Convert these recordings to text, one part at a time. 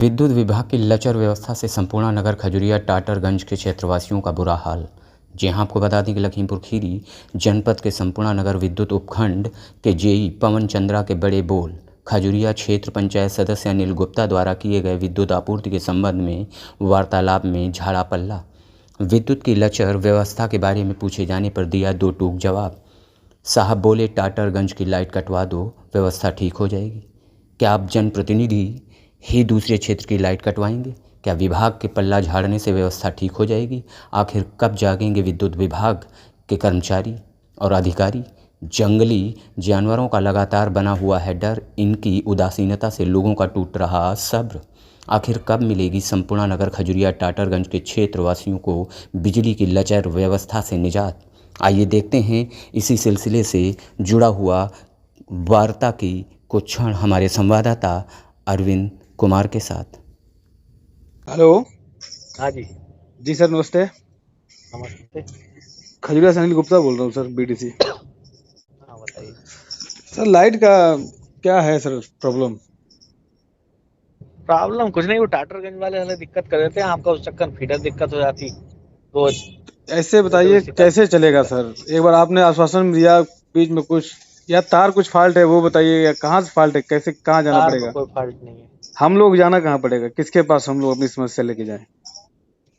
विद्युत विभाग की लचर व्यवस्था से संपूर्ण नगर खजुरिया टाटरगंज के क्षेत्रवासियों का बुरा हाल। जी हाँ, आपको बता दें कि लखीमपुर खीरी जनपद के संपूर्ण नगर विद्युत उपखंड के जेई पवन चंद्रा के बड़े बोल खजुरिया क्षेत्र पंचायत सदस्य अनिल गुप्ता द्वारा किए गए विद्युत आपूर्ति के संबंध में वार्तालाप में झाड़ा पल्ला। विद्युत की लचर व्यवस्था के बारे में पूछे जाने पर दिया दो टूक जवाब। साहब बोले, टाटरगंज की लाइट कटवा दो, व्यवस्था ठीक हो जाएगी। क्या आप जनप्रतिनिधि ही दूसरे क्षेत्र की लाइट कटवाएंगे? क्या विभाग के पल्ला झाड़ने से व्यवस्था ठीक हो जाएगी? आखिर कब जागेंगे विद्युत विभाग के कर्मचारी और अधिकारी? जंगली जानवरों का लगातार बना हुआ है डर, इनकी उदासीनता से लोगों का टूट रहा सब्र। आखिर कब मिलेगी संपूर्ण नगर खजुरिया टाटरगंज के क्षेत्रवासियों को बिजली की लचर व्यवस्था से निजात? आइए देखते हैं इसी सिलसिले से जुड़ा हुआ वार्ता की कुछ क्षण हमारे संवाददाता अरविंद कुमार के साथ। हेलो। हाँ जी। जी सर, नमस्ते। नमस्ते। खजुरिया से अनिल गुप्ता बोल रहा हूँ सर, बीडीसी। हाँ बताइए सर, लाइट का क्या है सर प्रॉब्लम? प्रॉब्लम कुछ नहीं, वो टाटरगंज वाले हमें दिक्कत कर देते हैं, आपका उस चक्कर फीडर दिक्कत हो जाती रोज। ऐसे बताइए कैसे चलेगा सर? एक बार आपने आश्वासन दिया, बीच में कुछ या तार कुछ फॉल्ट है वो बताइए, या कहाँ से फॉल्ट है, कैसे कहाँ जाना तार पड़ेगा? कोई फॉल्ट नहीं है। हम लोग जाना कहाँ पड़ेगा, किसके पास हम लोग अपनी समस्या लेके जाएं?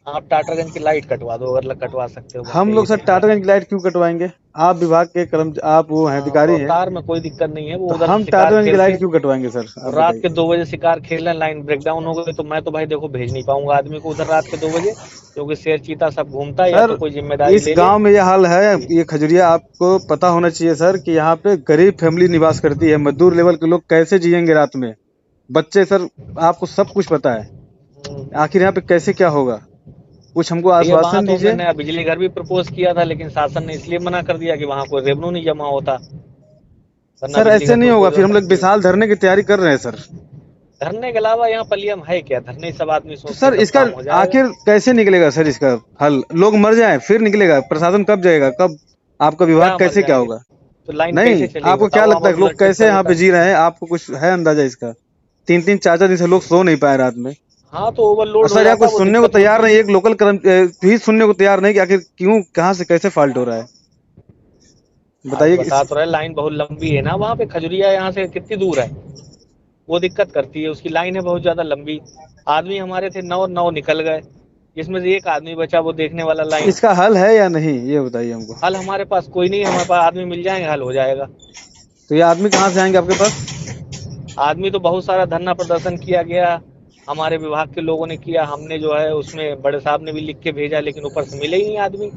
आप टाटरगंज की लाइट कटवा दो, अगर कटवा सकते हो। हम लोग सर टाटरगंज की लाइट क्यों कटवाएंगे? आप विभाग के आप वो हैं, अधिकारी तो हैं, तार में कोई दिक्कत नहीं है, वो तो उधर हम शिकार टाटरगंज की लाइट खेलते क्यों कटवाएंगे सर? आप रात के बताइए। 2 बजे शिकार खेल रहे, लाइन ब्रेकडाउन हो गई तो मैं तो भाई देखो भेज नहीं पाऊंगा आदमी को उधर रात के 2 बजे, क्योंकि शेर चीता सब घूमता है, या सर, तो कोई जिम्मेदारी इस ले ले। गांव में ये हाल है, ये खजुरिया आपको पता होना चाहिए सर कि यहाँ पे गरीब फैमिली निवास करती है, मजदूर लेवल के लोग कैसे जिएंगे रात में, बच्चे सर, आपको सब कुछ पता है। आखिर यहाँ पे कैसे क्या होगा, कुछ हमको ये वहाँ आश्वासन तो हमने दीजिए। नया बिजली घर भी प्रपोज किया था, लेकिन शासन ने इसलिए मना कर दिया कि वहाँ कोई रेवेन्यू नहीं जमा होता, वरना सर बिजली ऐसे घर नहीं होगा, प्रपोज फिर हम लोग करके। विशाल धरने की तैयारी कर रहे हैं सर। धरने के अलावा यहाँ पलियम है क्या? धरने सब आदमी तो सोचते सर सब इसका काम हो जाएगा। आखिर कैसे निकलेगा सर, इसका हल? लोग मर जाएं फिर निकलेगा? प्रशासन कब जाएगा, कब आपका विभाग क्या मर कैसे क्या जाएंगे? होगा? तो लाइन नहीं, कैसे चलेगी आपको क्या बताओ? वहाँ लगता है पर कि लोग ब्लड कैसे प्रेशर यहाँ रहता पे है। जी रहे हैं? आपको कुछ है अंदाजा इसका? 3-3 4-4 दिन से लोग सो नहीं पाए रात में। हाँ तो और ओवरलोड हो सर यहाँ जाता कुछ है, वो सुनने को दिक्कत तैयार होती नहीं, है। एक लोकल भी सुनने को तैयार नहीं कि आखिर क्यों, कहाँ से कैसे फॉल्ट हो रहा है, अरे बताइए बता तो रहे, लाइन बहुत लंबी है ना वहाँ पे। खजुरिया यहाँ से कितनी दूर है, वो दिक्कत करती है। उसकी लाइन है बहुत ज्यादा लंबी। आदमी हमारे थे 9 निकल गए, जिसमें से एक आदमी बचा, वो देखने वाला लाइन। इसका हल है या नहीं, ये बताइए हमको। हल हमारे पास कोई नहीं है, हमारे पास आदमी मिल जाएंगे हल हो जाएगा। तो ये आदमी कहाँ से आएंगे आपके पास? आदमी तो बहुत सारा धरना प्रदर्शन किया गया, हमारे विभाग के लोगों ने किया, हमने जो है उसमें बड़े साहब ने भी लिख के भेजा, लेकिन ऊपर से मिले ही नहीं आदमी।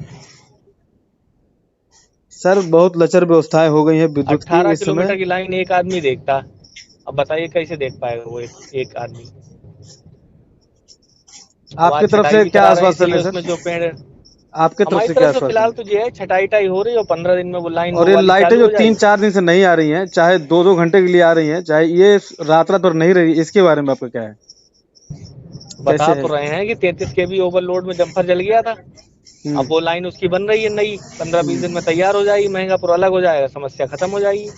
सर बहुत लचर व्यवस्थाएं हो गई हैं विद्युत की 18 इस समय। किलोमीटर की लाइन एक आदमी देखता, अब बताइए कैसे देख पाएगा वो एक आदमी। अब आपकी आज तरफ छटाई से भी क्या करा रहे हैं, आश्वासन है इसीलिए सर? उसमें जो पेड़। आपके तरफ हमारी से क्या तरफ से आश्वासन फिलहाल है? तो ये है, छटाई हो रही है और 15 दिन में वो लाइन और वो ये वाली लाइटें चालू जो हो जाएगी। 3-4 दिन से नहीं आ रही हैं, चाहे 2-2 घंटे के लिए आ रही हैं, चाहे ये रात रात भर नहीं रही, इसके बारे में आपका क्या है, कैसे बता है? तो रहे हैं कि 33 kV ओवरलोड में जम्फर जल गया था। अब वो लाइन उसकी बन रही है नई, 15-20 दिन में तैयार हो जाएगी, महंगापुर अलग हो जाएगा, समस्या खत्म हो जाएगी।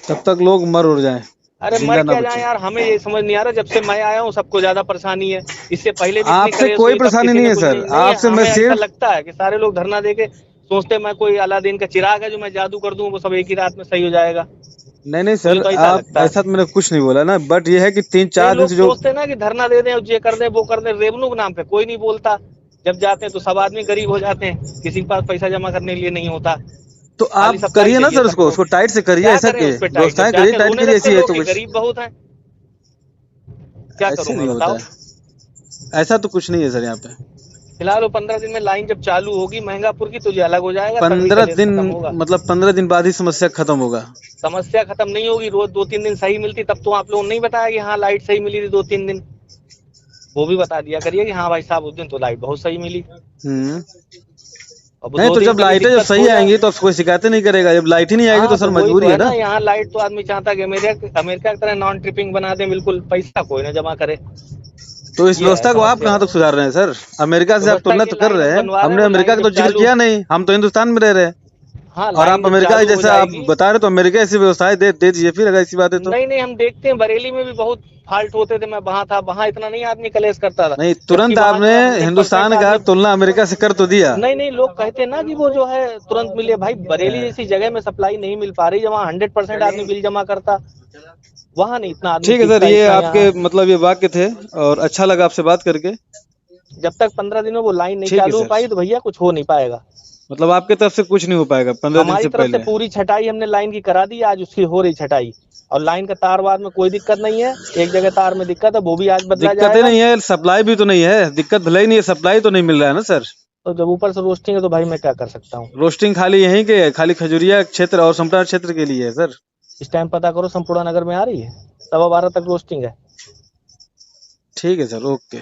तब तक लोग मर उड़ जाएं, अरे मर जिंदा ना क्या जाए बचे। यार, हमें ये समझ नहीं आ रहा। जब से मैं आया हूँ सबको ज्यादा परेशानी है, इससे पहले भी इतनी आपसे कलेश कोई हुई, तब परेशानी किसी नहीं ने है कुछ सर, नहीं है। आपसे मैं हमें ऐसा सिर्फ लगता है कि सारे लोग धरना देके सोचते मैं कोई अलादीन का चिराग है जो मैं जादू कर दूं, वो सब एक ही रात में सही हो जाएगा। नहीं मुझे सर, तो ऐसा आप लगता है। ऐसा तो मैंने कुछ नहीं बोला ना, बट ये है कि तीन नहीं, चार दिन लोग से जो सोचते हैं ना कि धरना दे दें और ये कर दें वो कर दें, रेवेन्यू के नाम पे कोई नहीं बोलता। जब जाते हैं तो सब आदमी गरीब हो जाते हैं, किसी के पास पैसा जमा करने के लिए नहीं होता, तो खाली आप सप्लाई करिए ना चाहिए सर, उसको सबको। उसको टाइट से करिए, क्या ऐसा करें के उस पे टाइट? जब व्यवस्थाएं करिए, जाते हैं टाइट रोने करिए, लगते ऐसी है लोग तो कि कुछ। गरीब बहुत है। क्या करूं ऐसे मैं नहीं होता बताओ? है, ऐसा तो कुछ नहीं है सर यहाँ पे। फिलहाल वो 15 दिन में लाइन जब चालू होगी महंगापुर की तो ये अलग हो जाएगा, तभी 15 कलेश दिन खत्म होगा। मतलब 15 दिन बाद ही समस्या खत्म होगा? समस्या खत्म नहीं होगी, रोज 2-3 दिन सही मिलती तब तो आप लोगों ने नहीं बताया कि हाँ लाइट सही मिली थी 2-3 दिन। वो भी बता दिया करिए कि हाँ भाई साहब उस दिन तो लाइट बहुत सही मिली। हम्म। अब नहीं 2 तो दिन जब कभी लाइटें जब दिक्कत सही हो जाए। आएंगी तो कोई शिकायतें नहीं करेगा, जब लाइट ही नहीं आएगी तो हाँ सर तो वही तो मजबूरी है है ना। ना, यहाँ लाइट तो आदमी चाहता है कि अमेरिका की तरह नॉन ट्रिपिंग बना दे, बिल्कुल पैसा कोई ना जमा करे। तो इस ये है व्यवस्था को आप समस्या। कहाँ तक सुधार रहे हैं सर? अमेरिका से आप व्यवस्था तुलना की तो कर लाइन रहे हम हैं, बनवा रहे हैं, हमने वो अमेरिका लाइन का जब तो जिक्र चालू। किया नहीं, हम तो हिंदुस्तान में रह रहे हैं। हाँ, और लाइन आप जब अमेरिका चालू हो जैसा आप जाएगी। बता रहे तो अमेरिका ऐसी व्यवस्थाएं दे दीजिए फिर, अगर ऐसी बात है तो। नहीं नहीं, हम देखते हैं बरेली में भी बहुत फाल्ट होते थे, मैं वहां था, वहां इतना नहीं आदमी कलेश करता था, नहीं, जबकि तुरंत वहां आपने जो है 100% हिंदुस्तान का आदमी। तुलना अमेरिका से कर तो दिया। नहीं नहीं, लोग कहते हैं ना कि वो जो है तुरंत मिले, भाई बरेली जैसी जगह में सप्लाई नहीं मिल पा रही, जहाँ 100% आदमी बिल जमा करता, वहां नहीं इतना आदमी ठीक है सर, टिकता ये इतना यहाँ आपके है। मतलब ये वाक्य थे और अच्छा लगा आपसे बात करके। जब तक 15 दिन में वो लाइन नहीं ठीक है चालू हो सर, पाई तो भैया कुछ हो नहीं पाएगा। मतलब आपके तरफ से कुछ नहीं हो पाएगा 15 दिन हमारी से तरफ से पहले। पूरी छटाई हमने लाइन की करा दी, आज उसकी हो रही छटाई, और लाइन का तार वार में कोई दिक्कत नहीं है। एक जगह तार में दिक्कत है, वो भी आज बदला दिक्कतें जाएगा। नहीं है, सप्लाई भी तो नहीं है, दिक्कत भले ही नहीं है, सप्लाई तो नहीं मिल रहा है ना सर। तो जब ऊपर से रोस्टिंग है तो भाई मैं क्या कर सकता हूँ। रोस्टिंग खाली यहीं के है, खाली खजुरिया क्षेत्र और संपूर्ण क्षेत्र के लिए है सर। इस टाइम पता करो संपूर्ण नगर में आ रही है, 12:15 तक रोस्टिंग है। ठीक है सर, ओके।